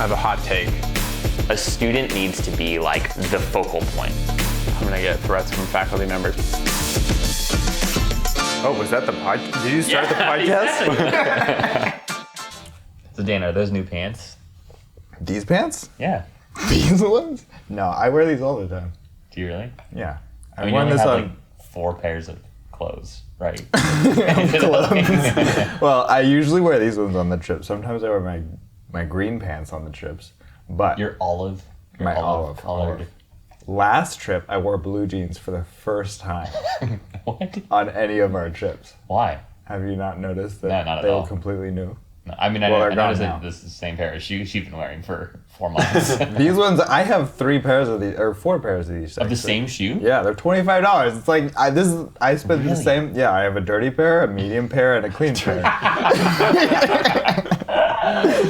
have a hot take. A student needs to be like the focal point. I'm gonna get threats from faculty members. Oh, was that the podcast? Did you start the podcast? Yeah. So Dan, are those new pants? These pants? Yeah. These ones? No, I wear these all the time. Do you really? Yeah. I mean, you only have like 4 pairs of clothes, right? Well, I usually wear these ones on the trip. Sometimes I wear my green pants on the trips. But Your olive? my olive. Colored. Last trip, I wore blue jeans for the first time What? on any of our trips. Why? Have you not noticed that No, not at they all. were completely new? No, I mean, Well, I they're noticed gone that now. this is the same pair of shoes you've been wearing for 4 months. These ones, I have 3 pairs of these, or 4 pairs of these. Of the actually. same shoe? Yeah, they're $25. It's like, I spent the Really? same, yeah, I have a dirty pair, a medium pair, and a clean pair.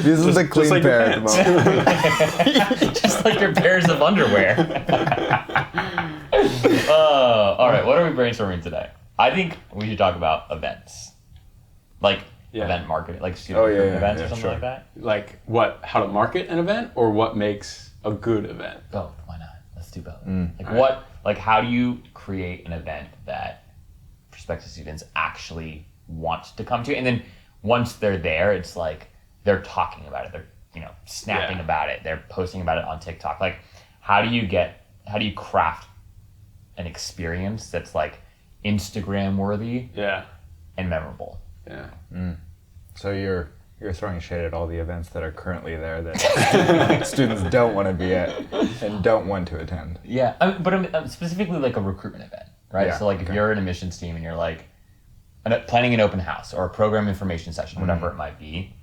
This is a clean like your pair at the moment. Just like your pairs of underwear. All right, what are we brainstorming today? I think we should talk about events. Like event marketing, like student recruitment events or something sure. like that. Like how to market an event or what makes a good event? Both, why not? Let's do both. How do you create an event that prospective students actually want to come to? And then once they're there, it's like they're talking about it. They're, snapping about it. They're posting about it on TikTok. Like, how do you craft an experience that's like Instagram worthy Yeah. and memorable? Yeah. So you're throwing shade at all the events that are currently there that students don't want to be at and don't want to attend. Yeah, but I'm specifically like a recruitment event, right? Yeah, So like if you're an admissions team and you're like planning an open house or a program information session, whatever it might be,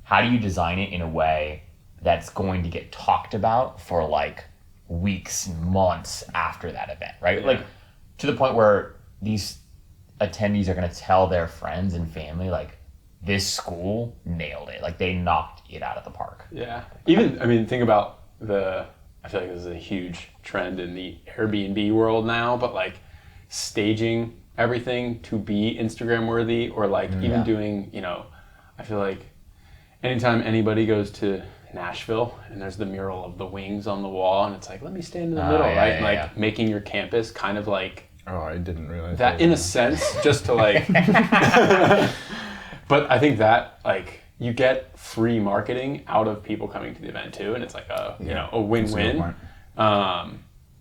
how do you design it in a way that's going to get talked about for like weeks, months after that event, right? Yeah. Like to the point where these attendees are going to tell their friends and family like, this school nailed it. Like they knocked it out of the park. Yeah. Think about I feel like this is a huge trend in the Airbnb world now, but like staging everything to be Instagram worthy or like even doing, I feel like anytime anybody goes to Nashville and there's the mural of the wings on the wall and it's like, let me stand in the middle, right? Yeah. Making your campus kind of like Oh, I didn't realize that in a sense, just to like, but I think that like you get free marketing out of people coming to the event too, and it's like a win-win.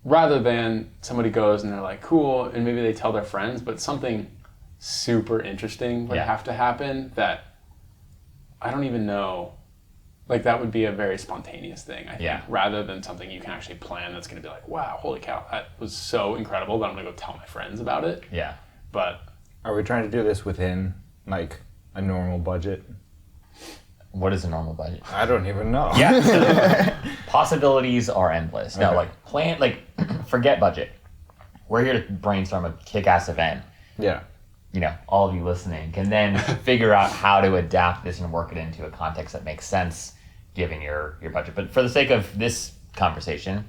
Rather than somebody goes and they're like cool, and maybe they tell their friends, but something super interesting would have to happen that I don't even know. Like that would be a very spontaneous thing, I think, rather than something you can actually plan that's going to be like, wow, holy cow, that was so incredible that I'm going to go tell my friends about it. Yeah. But Are we trying to do this within like a normal budget? What is a normal budget? I don't even know. Yeah. So possibilities are endless. Now, forget budget. We're here to brainstorm a kick-ass event. Yeah. All of you listening can then figure out how to adapt this and work it into a context that makes sense given your budget. But for the sake of this conversation,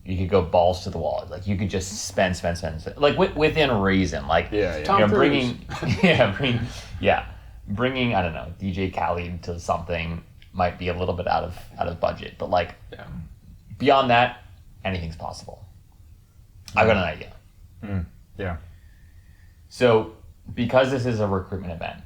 you could go balls to the wall. Like you could just spend. Like within reason. Like Tom Cruise. bringing I don't know DJ Khaled to something might be a little bit out of budget. But like beyond that, anything's possible. I've got an idea. Yeah. So, because this is a recruitment event,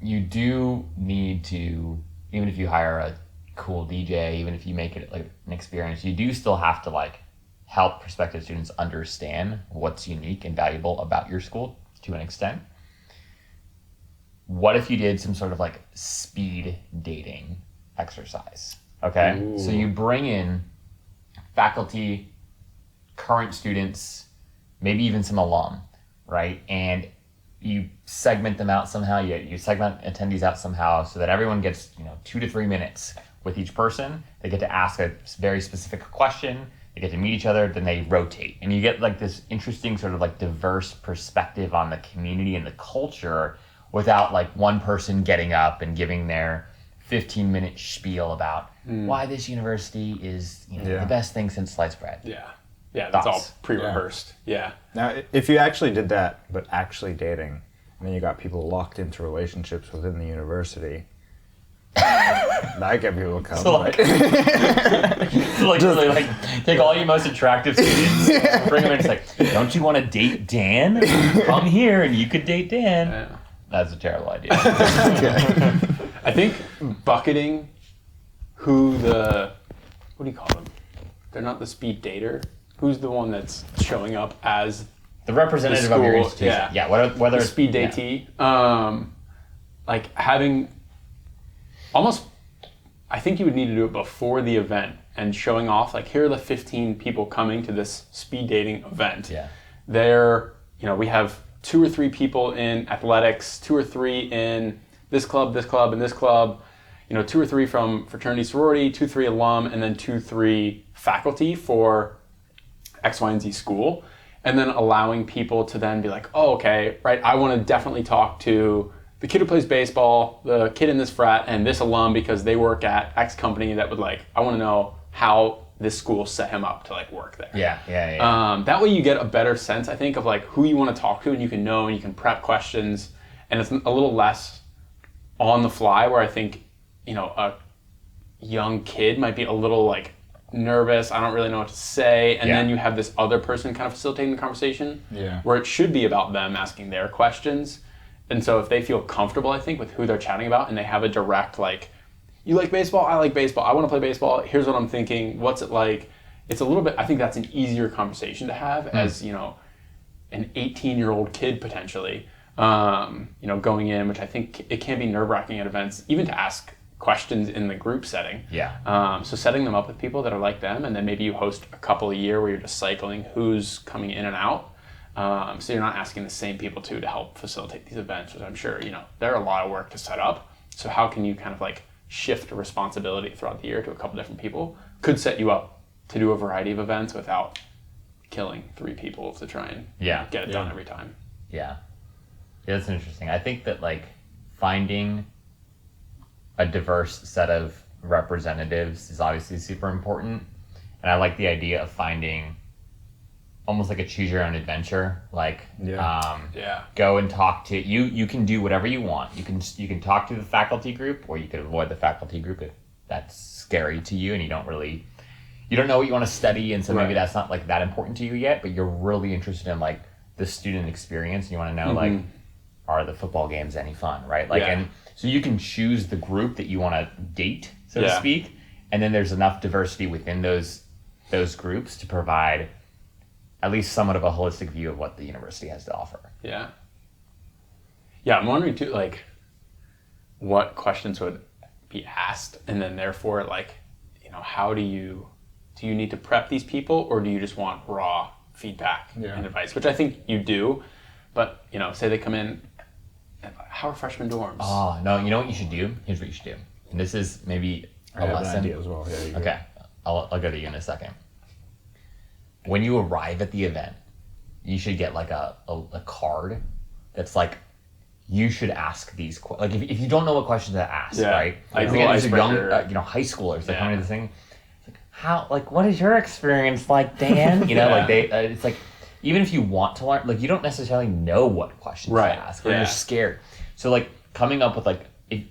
you do need to, even if you hire a cool DJ, even if you make it like an experience, you do still have to like help prospective students understand what's unique and valuable about your school to an extent. What if you did some sort of like speed dating exercise? Okay. Ooh. So you bring in faculty, current students, maybe even some alum, right? And you segment them out somehow. You segment attendees out somehow so that everyone gets 2 to 3 minutes with each person. They get to ask a very specific question. They get to meet each other. Then they rotate, and you get like this interesting sort of like diverse perspective on the community and the culture without like one person getting up and giving their 15-minute spiel about why this university is the best thing since sliced bread. Yeah, that's all Thoughts? pre-rehearsed. Yeah. Now, if you actually did that, but actually dating, and then you got people locked into relationships within the university, That get people come. So like, really like take all your most attractive students, bring them in. It's like, don't you want to date Dan? Come here and you could date Dan. Yeah. That's a terrible idea. I think bucketing what do you call them? They're not the speed dater. Who's the one that's showing up as the representative of your institution? Yeah. Whether the speed datee. Like having almost, I think you would need to do it before the event and showing off, like, here are the 15 people coming to this speed dating event. Yeah. We have 2 or 3 people in athletics, 2 or 3 in this club, and this club, 2 or 3 from fraternity, sorority, 2, 3 alum, and then 2, 3 faculty for X, Y, and Z school. And then allowing people to then be like, oh, okay, right, I want to definitely talk to the kid who plays baseball, the kid in this frat, and this alum because they work at X company that would I want to know how this school set him up to work there. Yeah. That way you get a better sense, I think, of who you want to talk to, and you can know, and you can prep questions, and it's a little less on the fly where I think, a young kid might be a little nervous, I don't really know what to say, and then you have this other person kind of facilitating the conversation where it should be about them asking their questions. And so if they feel comfortable, I think, with who they're chatting about, and they have a direct, you like baseball? I like baseball. I want to play baseball. Here's what I'm thinking. What's it like? It's a little bit, I think that's an easier conversation to have as, an 18-year-old kid potentially, going in, which I think it can be nerve-wracking at events, even to ask questions in the group setting. Yeah. So setting them up with people that are like them, and then maybe you host a couple a year where you're just cycling who's coming in and out. So you're not asking the same people to help facilitate these events, which I'm sure, they're a lot of work to set up. So how can you kind of shift responsibility throughout the year to a couple different people? Could set you up to do a variety of events without killing 3 people to try and get it done every time. Yeah, that's interesting. I think that finding a diverse set of representatives is obviously super important. And I like the idea of finding almost like a choose your own adventure. Go and talk to you can do whatever you want. You can talk to the faculty group, or you can avoid the faculty group if that's scary to you and you don't know what you want to study, and so maybe that's not that important to you yet, but you're really interested in the student experience, and you want to know are the football games any fun, right? And so you can choose the group that you want to date, so to speak, and then there's enough diversity within those groups to provide at least somewhat of a holistic view of what the university has to offer. Yeah. Yeah, I'm wondering too, what questions would be asked, and then therefore, how do you need to prep these people, or do you just want raw feedback and advice, which I think you do, but, say they come in, how are freshman dorms? Oh, no, you know what you should do? Here's what you should do. And this is maybe a lesson. I have an idea as well. Yeah, okay, I'll go to you in a second. When you arrive at the event, you should get a card that's you should ask these questions. If you don't know what questions to ask, right? These are young, high schoolers that come to this thing. How, what is your experience like, Dan? It's even if you want to learn, you don't necessarily know what questions to ask, or you're scared. So coming up with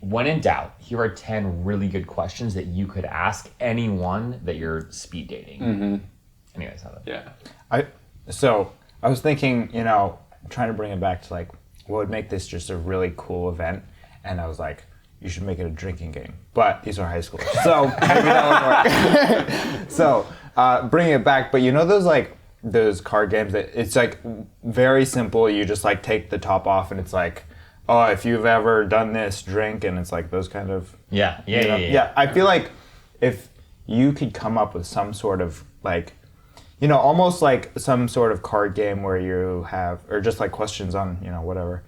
when in doubt, here are 10 really good questions that you could ask anyone that you're speed dating. Mm-hmm. Anyways, I was thinking, trying to bring it back to what would make this just a really cool event, and I was you should make it a drinking game, but these are high schoolers, so maybe that would work. So bringing it back, but those card games that it's very simple. You just take the top off, and it's oh, if you've ever done this, drink, and it's those kind of yeah. I feel if you could come up with some sort of almost some sort of card game where you have, or just questions on, whatever,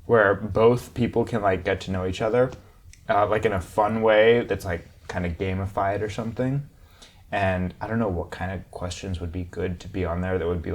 where both people can get to know each other, in a fun way that's kind of gamified or something. And I don't know what kind of questions would be good to be on there that would be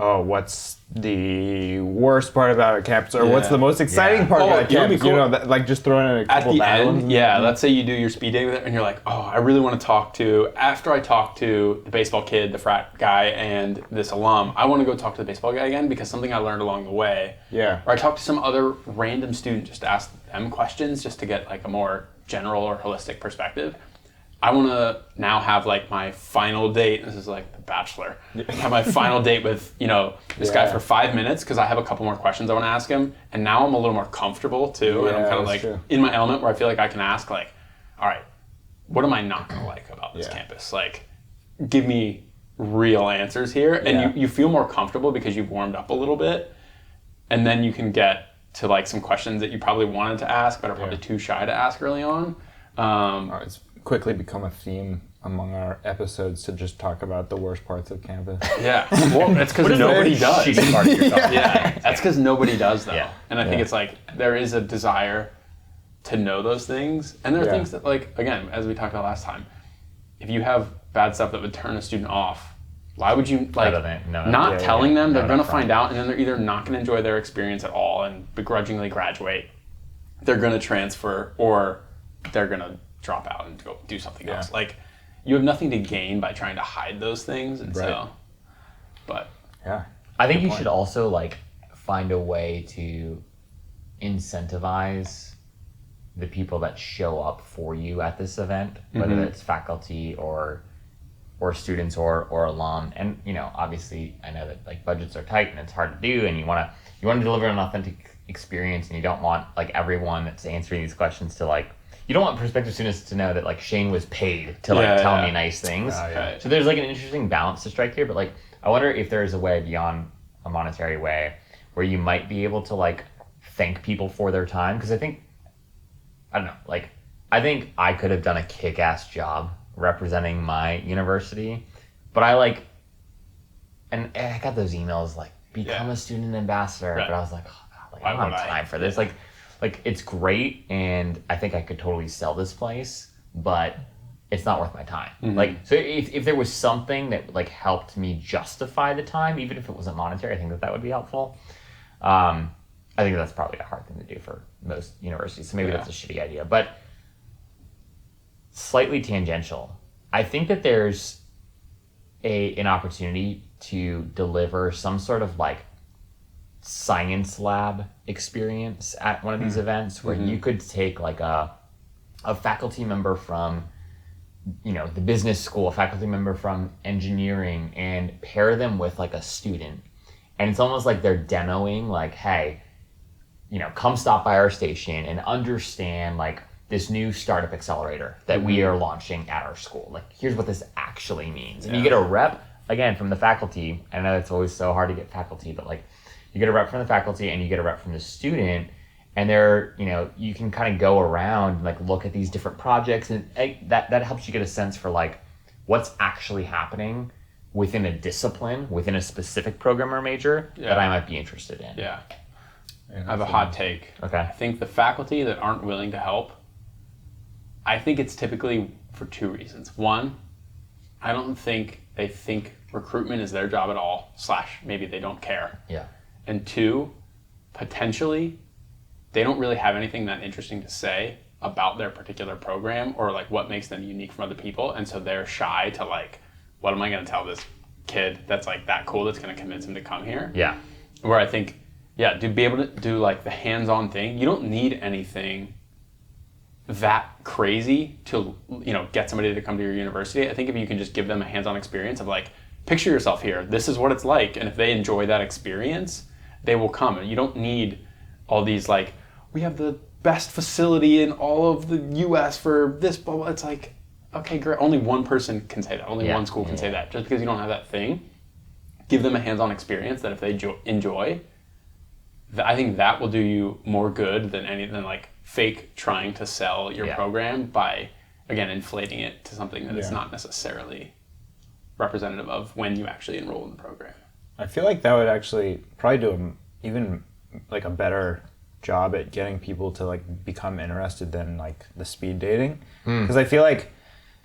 oh, what's the worst part about a campus, or what's the most exciting part about a campus? Cool. Just throwing in a couple bad ones. Let's say you do your speed date with it, and you're oh, I really want to talk to, after I talk to the baseball kid, the frat guy, and this alum, I want to go talk to the baseball guy again because something I learned along the way. Yeah. Or I talked to some other random student just to ask them questions just to get like a more general or holistic perspective. I want to now have like my final date. This is like The Bachelor. Have my final date with, this guy for 5 minutes because I have a couple more questions I want to ask him. And now I'm a little more comfortable too. And I'm kind of like in my element where I feel like I can ask like, all right, what am I not going to like about this campus? Like, give me real answers here. And you feel more comfortable because you've warmed up a little bit. And then you can get to like some questions that you probably wanted to ask but are probably too shy to ask early on. It's quickly become a theme among our episodes to just talk about the worst parts of campus. Yeah. Well, it's because nobody does. Yeah. That's because nobody does, though. Yeah. And I think it's like there is a desire to know those things. And there are things that, like, again, as we talked about last time, if you have bad stuff that would turn a student off, why would you, like, not telling them? They're going to find out, and then they're either not going to enjoy their experience at all and begrudgingly graduate, they're going to transfer, or they're going to drop out and go do something else. Like, you have nothing to gain by trying to hide those things, and I think you should also like find a way to incentivize the people that show up for you at this event, whether it's faculty or students or alum. And obviously I know that like budgets are tight and it's hard to do, and you want to deliver an authentic experience, and you don't want like everyone that's answering these questions to like, you don't want prospective students to know that like Shane was paid to like tell me nice things. So there's like an interesting balance to strike here, but like I wonder if there's a way beyond a monetary way where you might be able to like thank people for their time, because I think I could have done a kick-ass job representing my university, but I got those emails like become a student ambassador, but I was like, oh God, like I don't have time for this. Like it's great, and I think I could totally sell this place, but it's not worth my time. Like, so if there was something that like helped me justify the time, even if it wasn't monetary, I think that would be helpful. I think that's probably a hard thing to do for most universities, so maybe that's a shitty idea, but slightly tangential. I think that there's an opportunity to deliver some sort of like science lab experience at one of these events where you could take like a faculty member from the business school, a faculty member from engineering, and pair them with like a student, and it's almost like they're demoing like, hey, come stop by our station and understand like this new startup accelerator that we are launching at our school. Like, here's what this actually means. And you get a rep again from the faculty. I know it's always so hard to get faculty, but like you get a rep from the faculty and you get a rep from the student, and they're, you can kind of go around and like look at these different projects, and that helps you get a sense for like what's actually happening within a discipline, within a specific program or major that I might be interested in. Yeah. I have a hot take. Okay. I think the faculty that aren't willing to help, I think it's typically for two reasons. One, I don't think they think recruitment is their job at all, / maybe they don't care. Yeah. And two, potentially, they don't really have anything that interesting to say about their particular program or like what makes them unique from other people. And so they're shy to like, what am I going to tell this kid that's like that cool that's going to convince him to come here? Yeah. Where I think, to be able to do like the hands-on thing, you don't need anything that crazy to, get somebody to come to your university. I think if you can just give them a hands-on experience of like, picture yourself here, this is what it's like. And if they enjoy that experience, they will come. And you don't need all these like, we have the best facility in all of the US for this, blah, blah. It's like, okay, great. Only one person can say that. Only one school can say that. Just because you don't have that thing, give them a hands-on experience that if they enjoy, I think that will do you more good than like fake trying to sell your program by, again, inflating it to something that is not necessarily representative of when you actually enroll in the program. I feel like that would actually probably do even like a better job at getting people to like become interested than like the speed dating, because I feel like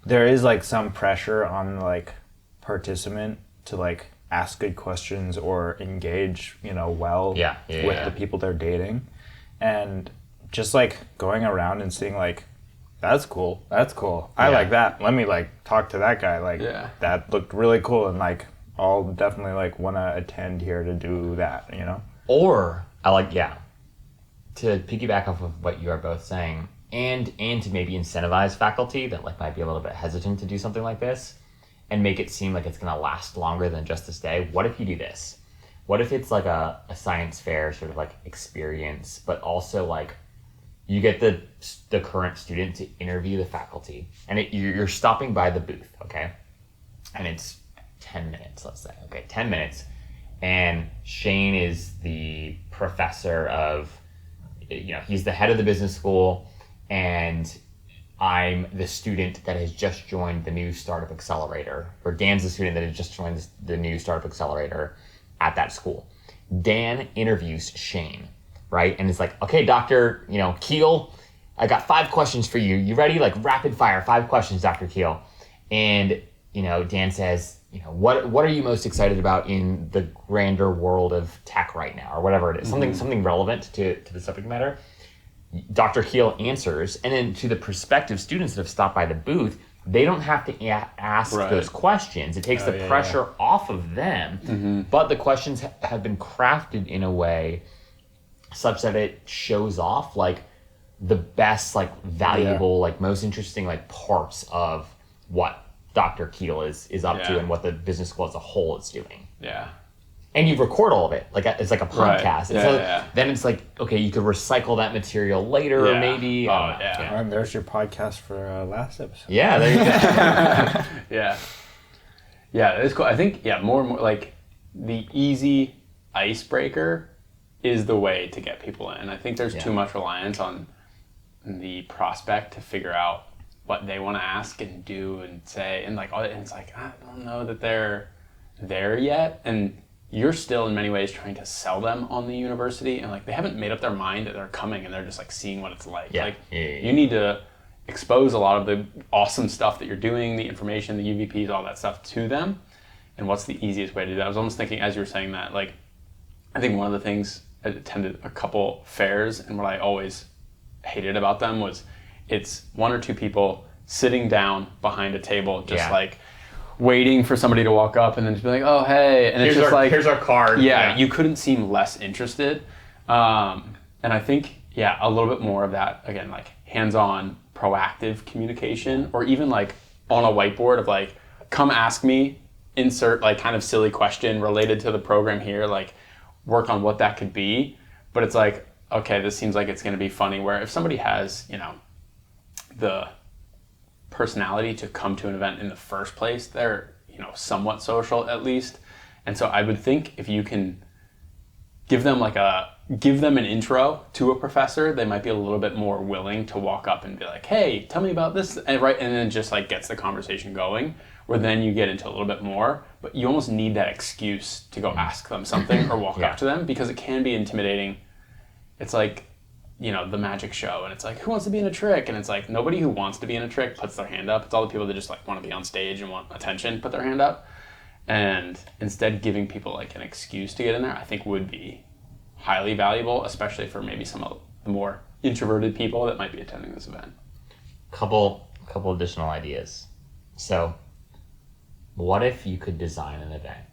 there is like some pressure on like participant to like ask good questions or engage with the people they're dating, and just like going around and seeing like, that's cool, I like that, let me like talk to that guy, like that looked really cool, and like I'll definitely like want to attend here to do that, Or I like to piggyback off of what you are both saying, and to maybe incentivize faculty that like might be a little bit hesitant to do something like this, and make it seem like it's going to last longer than just this day. What if you do this? What if it's like a science fair sort of like experience, but also like you get the current student to interview the faculty, and you're stopping by the booth, okay? And it's 10 minutes, let's say, okay, 10 minutes. And Shane is the professor of, he's the head of the business school, and I'm the student that has just joined the new startup accelerator, or Dan's the student that has just joined the new startup accelerator at that school. Dan interviews Shane, right? And it's like, okay, Dr. Keel, I got 5 questions for you. You ready? Like rapid fire, 5 questions, Dr. Keel. And, Dan says, what are you most excited about in the grander world of tech right now, or whatever it is, something relevant to the subject matter. Dr. Keel answers, and then to the prospective students that have stopped by the booth, they don't have to ask those questions. It takes the pressure off of them, but the questions have been crafted in a way such that it shows off like the best, like valuable, like most interesting, like parts of what Dr. Keel is up to and what the business school as a whole is doing. Yeah. And you record all of it, like it's like a podcast. Right. And so then it's like, okay, you could recycle that material later, maybe. And there's your podcast for last episode. Yeah, there you go. Yeah, it's cool. I think more and more like the easy icebreaker is the way to get people in. I think there's too much reliance on the prospect to figure out what they want to ask and do and say, and it's like I don't know that they're there yet, and you're still in many ways trying to sell them on the university, and like they haven't made up their mind that they're coming, and they're just like seeing what it's like. You need to expose a lot of the awesome stuff that you're doing, the information, the UVPs, all that stuff to them. And what's the easiest way to do that? I was almost thinking as you were saying that, like I think one of the things I attended a couple fairs, and what I always hated about them was it's 1 or 2 people sitting down behind a table, just like waiting for somebody to walk up and then just be like, oh, hey. And it's just like, here's our card. Yeah, you couldn't seem less interested. And I think, a little bit more of that, again, like hands-on proactive communication, or even like on a whiteboard of like, come ask me, insert like kind of silly question related to the program here, like work on what that could be. But it's like, okay, this seems like it's going to be funny, where if somebody has, the personality to come to an event in the first place, they're somewhat social at least. And so I would think if you can give them an intro to a professor, they might be a little bit more willing to walk up and be like, hey, tell me about this, and then just like gets the conversation going, where then you get into a little bit more, but you almost need that excuse to go ask them something or walk up to them, because it can be intimidating. It's like the magic show, and it's like, who wants to be in a trick? And it's like, nobody who wants to be in a trick puts their hand up. It's all the people that just like want to be on stage and want attention put their hand up. And instead giving people like an excuse to get in there, I think would be highly valuable, especially for maybe some of the more introverted people that might be attending this event. Couple additional ideas. So what if you could design an event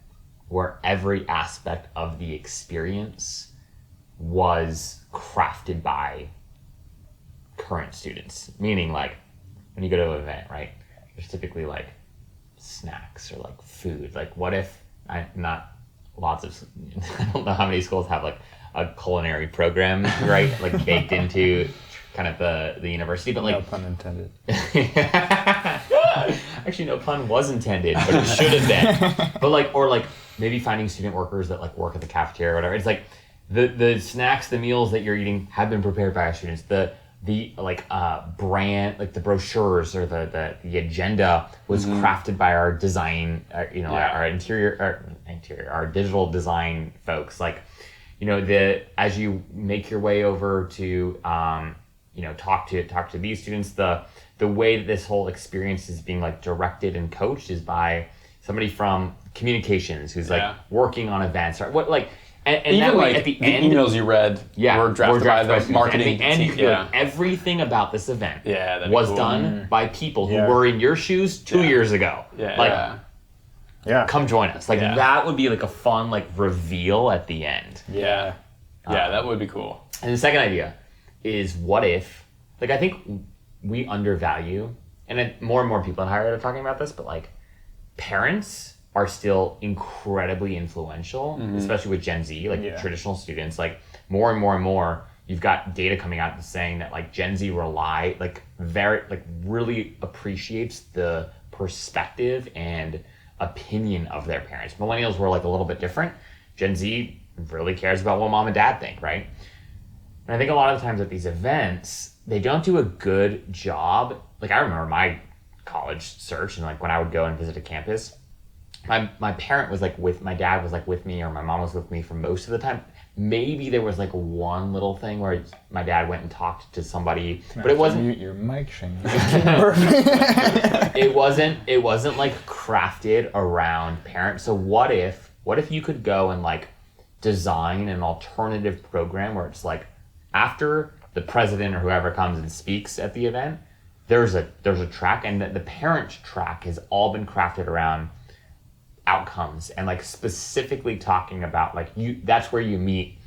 where every aspect of the experience was crafted by current students? Meaning, like, when you go to an event, right, there's typically like snacks or like food. Like, what if I don't know how many schools have like a culinary program, right, like baked into kind of the university, but like, no pun intended. Actually, no pun was intended, but it should have been. But like, or like maybe finding student workers that like work at the cafeteria or whatever. It's like the snacks, the meals that you're eating have been prepared by our students. The brand, like the brochures or the agenda was crafted by our design, our digital design folks. Like, as you make your way over to talk to these students, the way that this whole experience is being like directed and coached is by somebody from communications who's like working on events, or what, like. And even that way, like at the end, emails you read were drafted by the marketing team. Everything about this event was done by people who were in your shoes 2 years ago. Come join us. Like that would be like a fun like reveal at the end. That would be cool. And the second idea is, what if, like, I think we undervalue, and then more and more people in higher ed are talking about this, but like parents are still incredibly influential, especially with Gen Z, like traditional students, like more and more and more, you've got data coming out saying that like Gen Z really appreciates the perspective and opinion of their parents. Millennials were like a little bit different. Gen Z really cares about what mom and dad think, right? And I think a lot of the times at these events, they don't do a good job. Like I remember my college search, and like when I would go and visit a campus, my parent was like my dad was like with me, or my mom was with me for most of the time. Maybe there was like one little thing where my dad went and talked to somebody, but it wasn't. Mute your mic, Shane. It wasn't like crafted around parents. So what if you could go and like design an alternative program where it's like, after the president or whoever comes and speaks at the event, there's a track, and the parent track has all been crafted around outcomes and like specifically talking about like that's where you meet,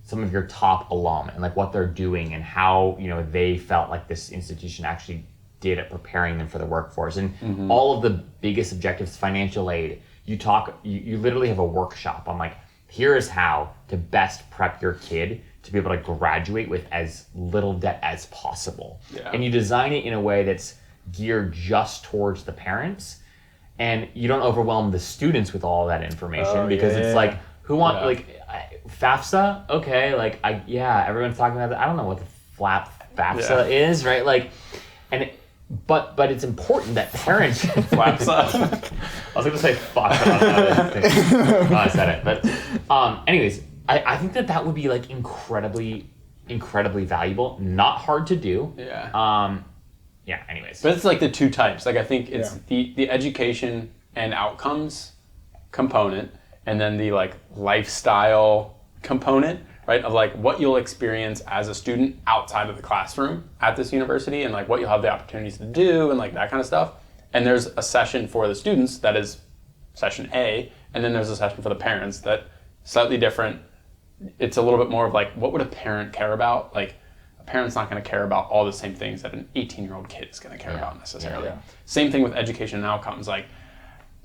some of your top alum and like what they're doing and how, they felt like this institution actually did at preparing them for the workforce, and all of the biggest objectives, financial aid. You literally have a workshop on like, here is how to best prep your kid to be able to graduate with as little debt as possible. Yeah. And you design it in a way that's geared just towards the parents, and you don't overwhelm the students with all that information because it's like, who want like FAFSA? Okay, like everyone's talking about that. I don't know what the FAFSA is, right? Like, but it's important that parents FAFSA. I was going to say fuck. I said it, but anyways. I think that would be like incredibly valuable. Not hard to do. Yeah. Anyways. But it's like the two types. Like I think it's the education and outcomes component, and then the like lifestyle component, right? Of like what you'll experience as a student outside of the classroom at this university, and like what you'll have the opportunities to do, and like that kind of stuff. And there's a session for the students that is session A, and then there's a session for the parents that slightly different. It's a little bit more of like, what would a parent care about? Like, a parent's not going to care about all the same things that an 18-year-old kid is going to care about necessarily. Yeah. Same thing with education and outcomes. Like,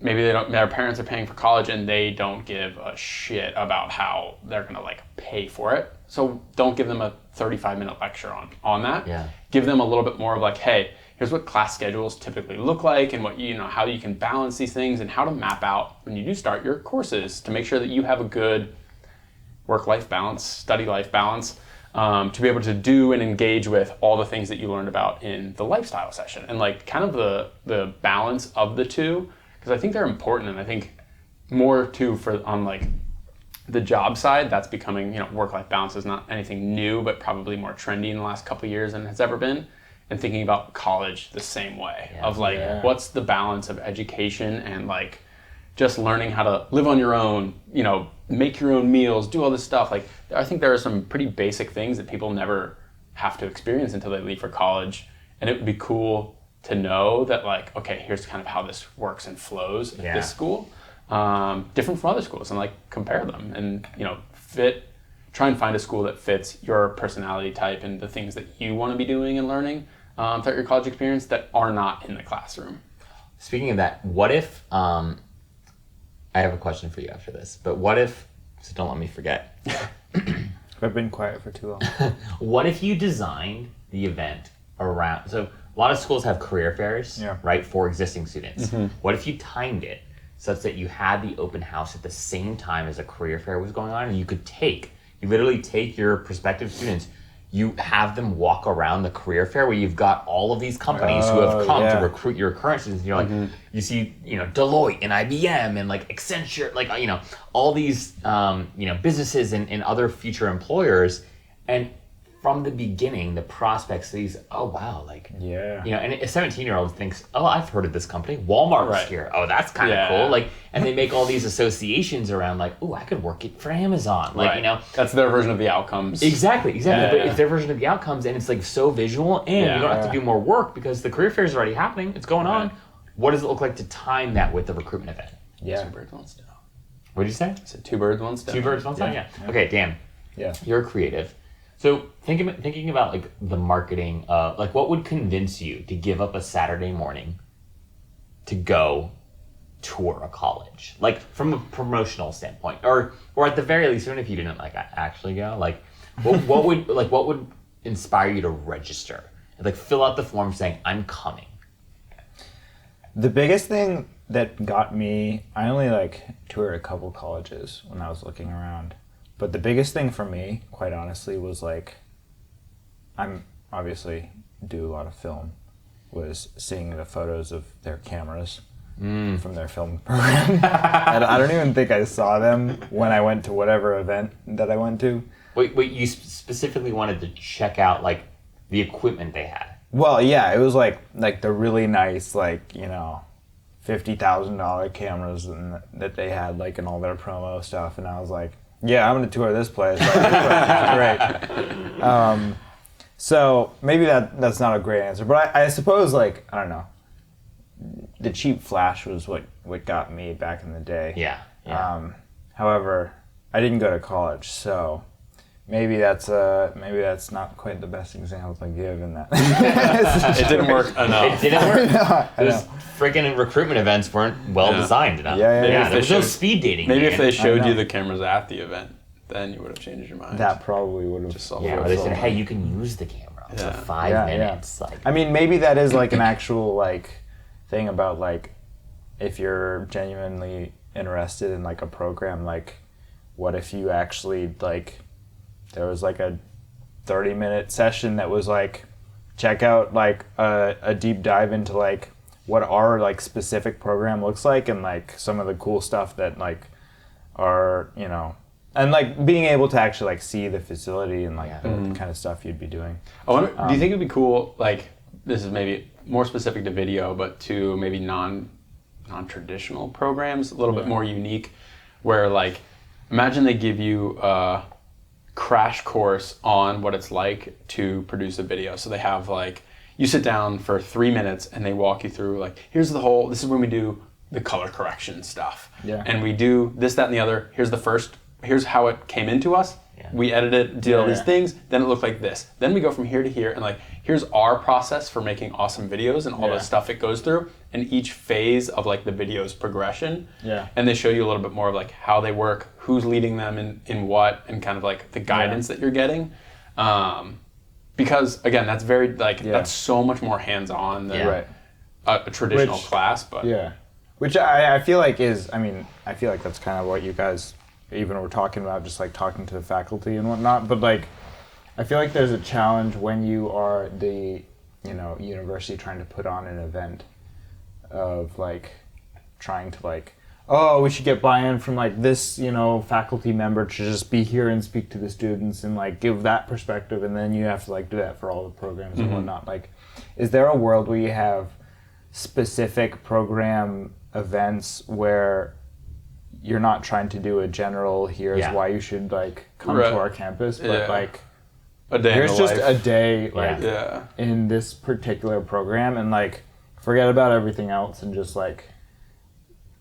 maybe their parents are paying for college and they don't give a shit about how they're going to like pay for it. So don't give them a 35-minute lecture on that. Yeah. Give them a little bit more of like, hey, here's what class schedules typically look like, and what how you can balance these things, and how to map out when you do start your courses to make sure that you have a good work-life balance, study-life balance, to be able to do and engage with all the things that you learned about in the lifestyle session, and like kind of the balance of the two, because I think they're important. And I think more too on like the job side, that's becoming, work-life balance is not anything new, but probably more trendy in the last couple of years than it's ever been. And thinking about college the same way of like, what's the balance of education and like just learning how to live on your own, make your own meals, do all this stuff. Like, I think there are some pretty basic things that people never have to experience until they leave for college. And it would be cool to know that like, okay, here's kind of how this works and flows at this school, different from other schools, and like compare them and, try and find a school that fits your personality type and the things that you want to be doing and learning throughout your college experience that are not in the classroom. Speaking of that, what if, I have a question for you after this, but what if, so don't let me forget. I've been quiet for too long. What if you designed the event around, so a lot of schools have career fairs, right, for existing students. Mm-hmm. What if you timed it such that you had the open house at the same time as a career fair was going on, and you literally take your prospective students, you have them walk around the career fair where you've got all of these companies who have come to recruit your current students. And you're like, you see, Deloitte and IBM and like Accenture, like, all these, businesses and other future employers. And from the beginning, the prospect sees, oh, wow, like, and a 17-year-old thinks, oh, I've heard of this company. Walmart's here. Oh, that's kind of cool. Like, and they make all these associations around like, oh, I could work it for Amazon. Like, That's their version of the outcomes. Exactly. But it's their version of the outcomes, and it's like so visual, and you don't have to do more work because the career fair is already happening. It's going on. What does it look like to time that with the recruitment event? Yeah. 2 birds, 1 stone. What did you say? I said 2 birds, 1 stone. 2 birds, 1 stone? Yeah. Okay, Dan. Yeah. You're a creative. So thinking about like the marketing, like what would convince you to give up a Saturday morning to go tour a college, like from a promotional standpoint, or at the very least, even if you didn't like actually go, like what would inspire you to register, like fill out the form saying I'm coming? The biggest thing that got me, I only like toured a couple colleges when I was looking around, but the biggest thing for me, quite honestly, was like, I'm obviously do a lot of film, was seeing the photos of their cameras from their film program. And I don't even think I saw them when I went to whatever event that I went to. Wait, you specifically wanted to check out like the equipment they had? Well, yeah, it was like the really nice, like, you know, $50,000 cameras that they had, like, in all their promo stuff, and I was like, yeah, I'm gonna tour this place. Like, this place is great. So maybe that's not a great answer, but I suppose, like, I don't know, the cheap flash was what got me back in the day. Yeah. However, I didn't go to college, so maybe that's not quite the best example to give in that. It didn't work enough. It didn't work. I know. Those freaking recruitment events weren't well designed enough. Yeah. There was no speed dating. Maybe if they showed know. you the cameras at the event, then you would have changed your mind. That probably would have Just solved Yeah, it. or they said, hey, you can use the camera for 5 minutes. Like, I mean, maybe that is like an actual like thing about like if you're genuinely interested in like a program, like what if you actually like there was like a 30-minute session that was like check out like a deep dive into like what our like specific program looks like and like some of the cool stuff that like are, you know, and like being able to actually like see the facility and like the kind of stuff you'd be doing. I wonder, do you think it'd be cool, like, this is maybe more specific to video, but to maybe non-traditional programs, a little bit more unique, where like, imagine they give you a crash course on what it's like to produce a video. So they have like, you sit down for 3 minutes and they walk you through like, this is when we do the color correction stuff. Yeah. And we do this, that, and the other. Here's how it came into us. Yeah. We edited it, did all these things, then it looked like this. Then we go from here to here, and like, here's our process for making awesome videos and all the stuff it goes through, and each phase of like the video's progression. Yeah. And they show you a little bit more of like how they work, who's leading them in what, and kind of like the guidance that you're getting. Because again, that's very like, that's so much more hands-on than a traditional class, but. Yeah. Which I feel like I feel like that's kind of what you guys even were talking about, just like talking to the faculty and whatnot. But like, I feel like there's a challenge when you are the, you know, university trying to put on an event of like trying to like, oh, we should get buy-in from like this, you know, faculty member to just be here and speak to the students and like give that perspective, and then you have to like do that for all the programs and whatnot. Like, is there a world where you have specific program events where you're not trying to do a general here's why you should like come to our campus, but like a day here's just life. a day like in this particular program, and like forget about everything else and just like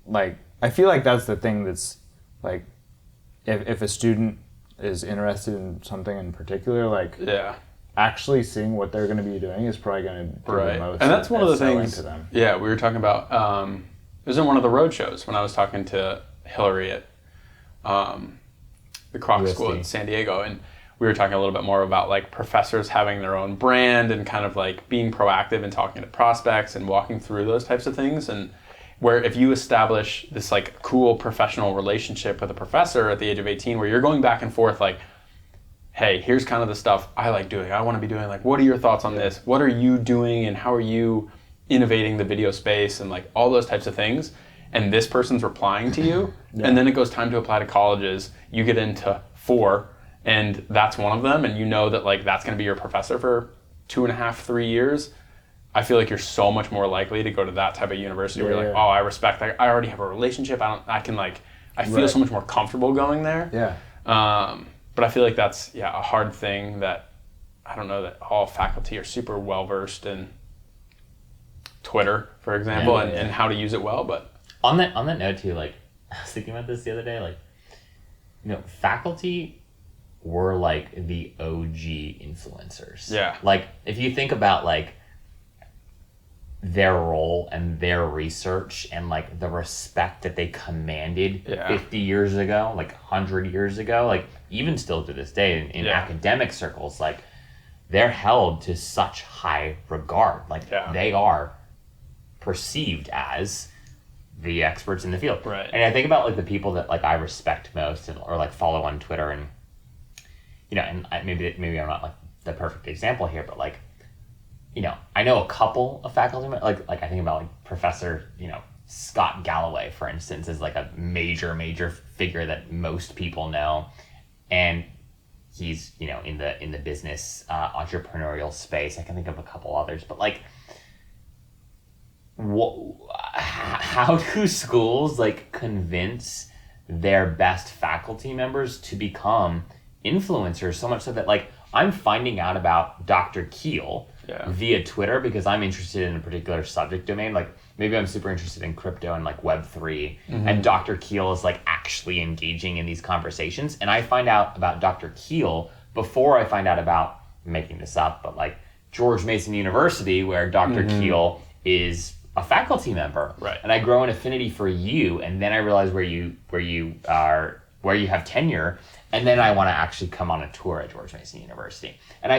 I feel like that's the thing that's like if a student is interested in something in particular, like actually seeing what they're going to be doing is probably going to do the most. And that's one of the things. To them. Yeah, we were talking about. It was in one of the road shows when I was talking to Hillary at the Kroc School in San Diego, and we were talking a little bit more about like professors having their own brand and kind of like being proactive and talking to prospects and walking through those types of things. And where if you establish this like cool professional relationship with a professor at the age of 18, where you're going back and forth like, hey, here's kind of the stuff I like doing, I want to be doing, like, what are your thoughts on this? What are you doing and how are you innovating the video space and like all those types of things? And this person's replying to you, and then it goes time to apply to colleges. You get into 4, and that's one of them, and you know that like that's going to be your professor for 2.5, 3 years. I feel like you're so much more likely to go to that type of university where you're like, oh, I respect, I already have a relationship. I feel so much more comfortable going there. Yeah. But I feel like that's a hard thing that I don't know that all faculty are super well versed in Twitter, for example, and how to use it well, but. On that note too, like I was thinking about this the other day, like, you know, faculty were like the OG influencers. Yeah. Like if you think about like their role and their research and like the respect that they commanded 50 years ago, like 100 years ago, like even still to this day in academic circles, like they're held to such high regard. Like they are perceived as the experts in the field. Right. And I think about like the people that like I respect most or like follow on Twitter, and you know, and maybe I'm not like the perfect example here, but like, you know, I know a couple of faculty, like I think about like Professor, you know, Scott Galloway, for instance, is like a major figure that most people know, and he's, you know, in the business entrepreneurial space. I can think of a couple others, but like, how do schools like convince their best faculty members to become influencers so much so that like I'm finding out about Dr. Keel via Twitter because I'm interested in a particular subject domain. Like maybe I'm super interested in crypto and like Web3, and Dr. Keel is like actually engaging in these conversations. And I find out about Dr. Keel before I find out about, I'm making this up, but like George Mason University, where Dr. Keel is a faculty member. Right. And I grow an affinity for you, and then I realize where you have tenure, and then I want to actually come on a tour at George Mason University. And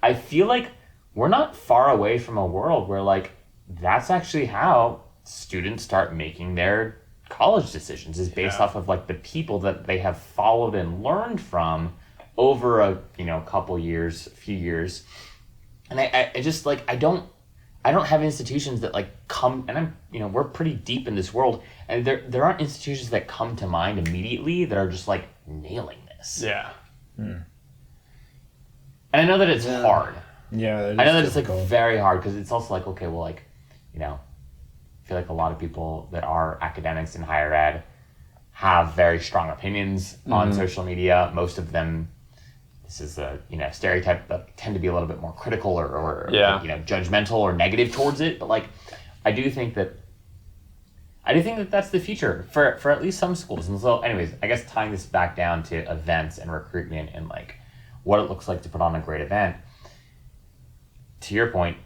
I feel like we're not far away from a world where like that's actually how students start making their college decisions, is based off of like the people that they have followed and learned from over a few years. And I just like I don't have institutions that like come, and we're pretty deep in this world, and there aren't institutions that come to mind immediately that are just like nailing this. Yeah. And I know that it's hard. Yeah, I know that it's like very hard because it's also like, okay, well, like, you know, I feel like a lot of people that are academics in higher ed have very strong opinions on social media. Most of them, this is a stereotype, that tend to be a little bit more critical or judgmental or negative towards it. But like, I do think that that's the future for at least some schools. And so, anyways, I guess tying this back down to events and recruitment and like what it looks like to put on a great event. To your point,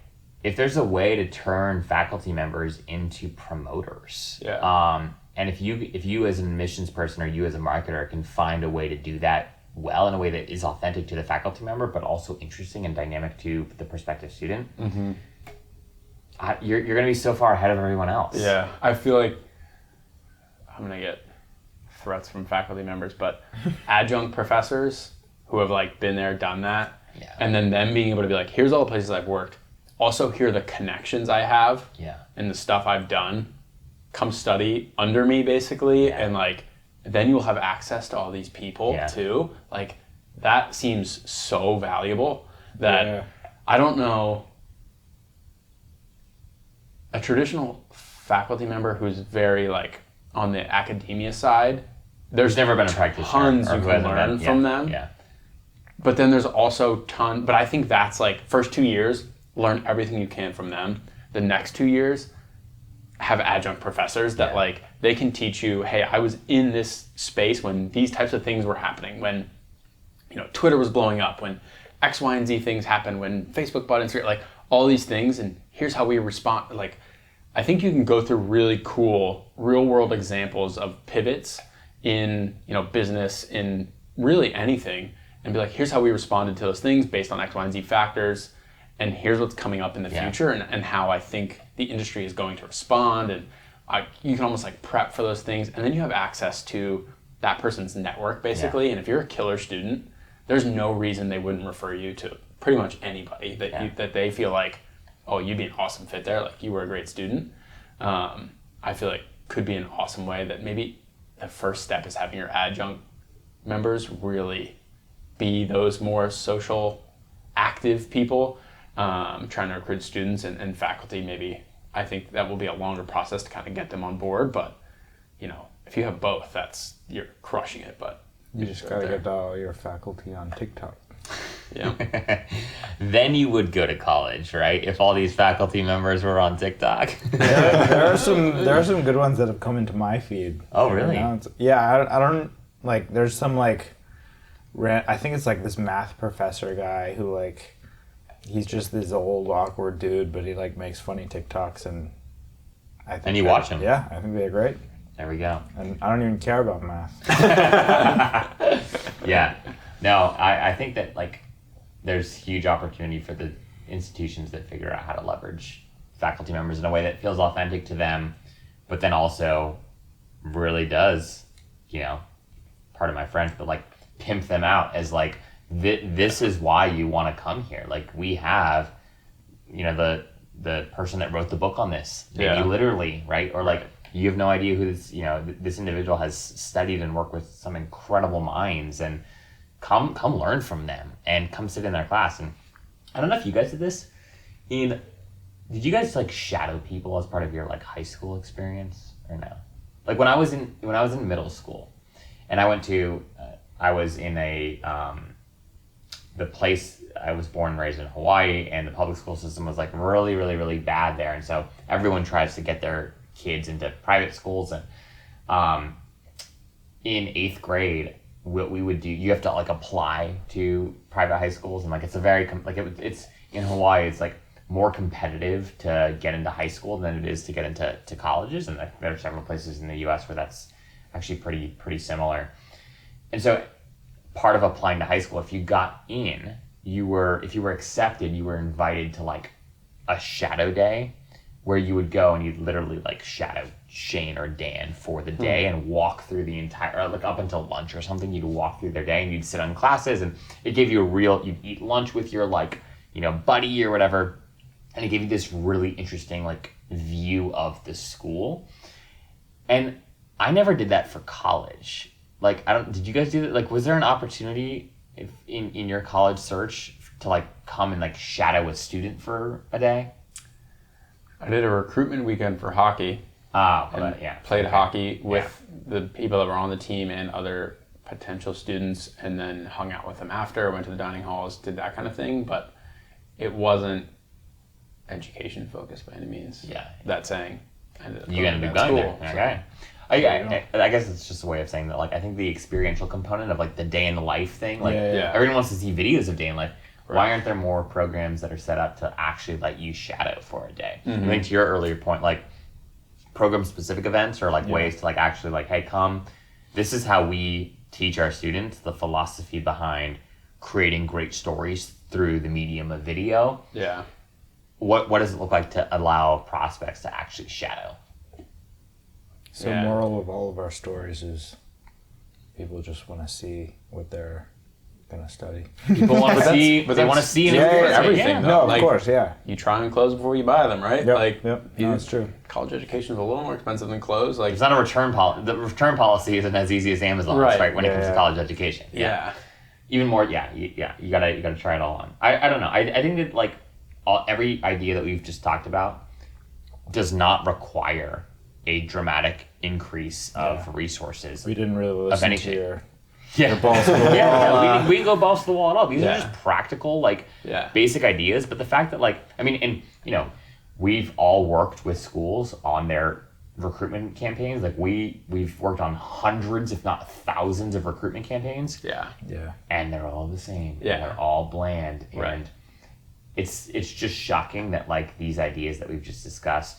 if there's a way to turn faculty members into promoters, and if you as an admissions person or you as a marketer can find a way to do that well in a way that is authentic to the faculty member, but also interesting and dynamic to the prospective student, you're going to be so far ahead of everyone else. Yeah, I feel like I'm going to get threats from faculty members, but adjunct professors who have like been there, done that, and then them being able to be like, here's all the places I've worked. Also, here are the connections I have and the stuff I've done. Come study under me, basically, and like, then you'll have access to all these people too. Like, that seems so valuable that I don't know a traditional faculty member who's very like on the academia side. There's never been a practitioner. Tons you can learn from them. Yeah. But then there's also but I think that's like first 2 years, learn everything you can from them. The next 2 years, have adjunct professors that like they can teach you, hey, I was in this space when these types of things were happening, when Twitter was blowing up, when X, Y, and Z things happened, when Facebook bought Instagram, like all these things, and here's how we respond. Like, I think you can go through really cool real world examples of pivots in business, in really anything, and be like, here's how we responded to those things based on X, Y, and Z factors. And here's what's coming up in the future, and how I think the industry is going to respond. And you can almost like prep for those things. And then you have access to that person's network, basically. And if you're a killer student, there's no reason they wouldn't refer you to pretty much anybody that they feel like, oh, you'd be an awesome fit there. Like, you were a great student. I feel like could be an awesome way that maybe the first step is having your adjunct members really be those more social, active people. Trying to recruit students and faculty. Maybe I think that will be a longer process to kind of get them on board, but if you have both, you're crushing it. But you just gotta get all your faculty on TikTok. Yeah. Then you would go to college, right? If all these faculty members were on TikTok. there are some good ones that have come into my feed. Oh, really? I don't like. There's some like I think it's like this math professor guy who like, he's just this old awkward dude, but he like makes funny TikToks, and I think you watch him. Yeah, I think they're great. There we go. And I don't even care about math. Yeah. No, I think that like there's huge opportunity for the institutions that figure out how to leverage faculty members in a way that feels authentic to them, but then also really does, pardon my French, but like pimp them out as like, this is why you want to come here. Like we have, the person that wrote the book on this, maybe literally, right? Or like, you have no idea who this, this individual has studied and worked with some incredible minds, and come learn from them and come sit in their class. And I don't know if you guys did this. Did you guys like shadow people as part of your like high school experience or no? Like when I was in middle school, and I was in the place I was born and raised in Hawaii, and the public school system was like really, really, really bad there. And so everyone tries to get their kids into private schools. And in 8th grade, what we would do, you have to like apply to private high schools, and like it's a very it's in Hawaii, it's like more competitive to get into high school than it is to get into colleges, and there are several places in the U.S. where that's actually pretty similar. And so part of applying to high school, if you got in, if you were accepted, you were invited to like a shadow day where you would go and you'd literally like shadow Shane or Dan for the day and walk through the entire, like up until lunch or something, you'd walk through their day and you'd sit on classes, and it gave you you'd eat lunch with your like, buddy or whatever, and it gave you this really interesting like view of the school. And I never did that for college. Like, did you guys do that? Like, was there an opportunity in your college search to like come and like shadow a student for a day? I did a recruitment weekend for hockey. Played hockey with the people that were on the team and other potential students, and then hung out with them after, went to the dining halls, did that kind of thing, but it wasn't education focused by any means. Yeah. That saying. You ended up going there. Okay. I guess it's just a way of saying that, like, I think the experiential component of like the day in the life thing, like everyone wants to see videos of day in life. Right. Why aren't there more programs that are set up to actually let you shadow for a day? I think to your earlier point, like program specific events or like ways to like actually like, hey, come, this is how we teach our students the philosophy behind creating great stories through the medium of video. Yeah. What does it look like to allow prospects to actually shadow? So moral of all of our stories is people just want to see what they're going to study. People want to see, but they want to see everything. No, like, of course, yeah. You try on clothes before you buy them, right? Yep. No, that's true. College education is a little more expensive than clothes. Like, it's not a return policy. The return policy isn't as easy as Amazon's, right? When it comes to college education. Yeah. Even more, you gotta try it all on. I don't know. I think that like every idea that we've just talked about does not require a dramatic increase of resources. We didn't really listen to your balls to the wall. We didn't go balls to the wall at all. These are just practical, like basic ideas. But the fact that we've all worked with schools on their recruitment campaigns. Like we've worked on hundreds, if not thousands, of recruitment campaigns. Yeah. And they're all the same. Yeah. And they're all bland. Right. And it's just shocking that like these ideas that we've just discussed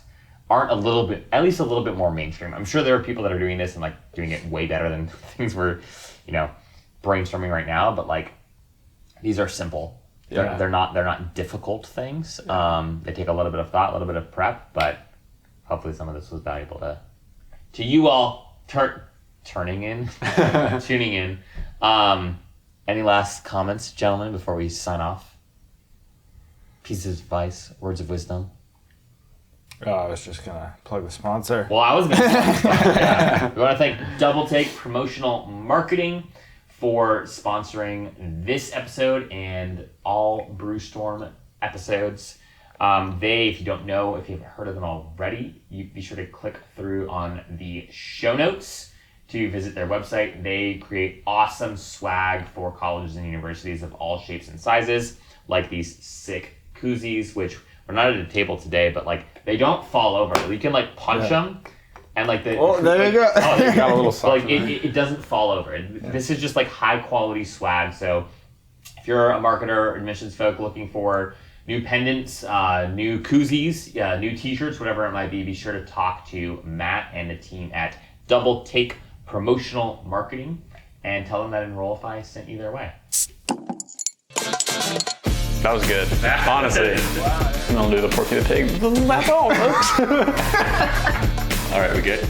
aren't at least a little bit more mainstream. I'm sure there are people that are doing this and like doing it way better than things we're, brainstorming right now, but like these are simple. They're not difficult things. They take a little bit of thought, a little bit of prep, but hopefully some of this was valuable to you all tuning in. Any last comments, gentlemen, before we sign off? Pieces of advice, words of wisdom. Oh, I was just gonna plug the sponsor. Well, I was gonna plug the sponsor. We want to thank Doubletake Promotional Marketing for sponsoring this episode and all Brewstorm episodes. If you don't know, if you haven't heard of them already, you be sure to click through on the show notes to visit their website. They create awesome swag for colleges and universities of all shapes and sizes, like these sick koozies, which we're not at a table today, but like they don't fall over. You can like punch them And like the there you go. Oh, there you Got a little So, like something. it doesn't fall over. This is just like high quality swag. So if you're a marketer, admissions folk looking for new pendants, new koozies, new t-shirts, whatever it might be sure to talk to Matt and the team at Doubletake Promotional Marketing and tell them that Enrollify sent you their way. That was good. Honestly. And I'll do the Porky the Pig. That's all, folks. All right, we good?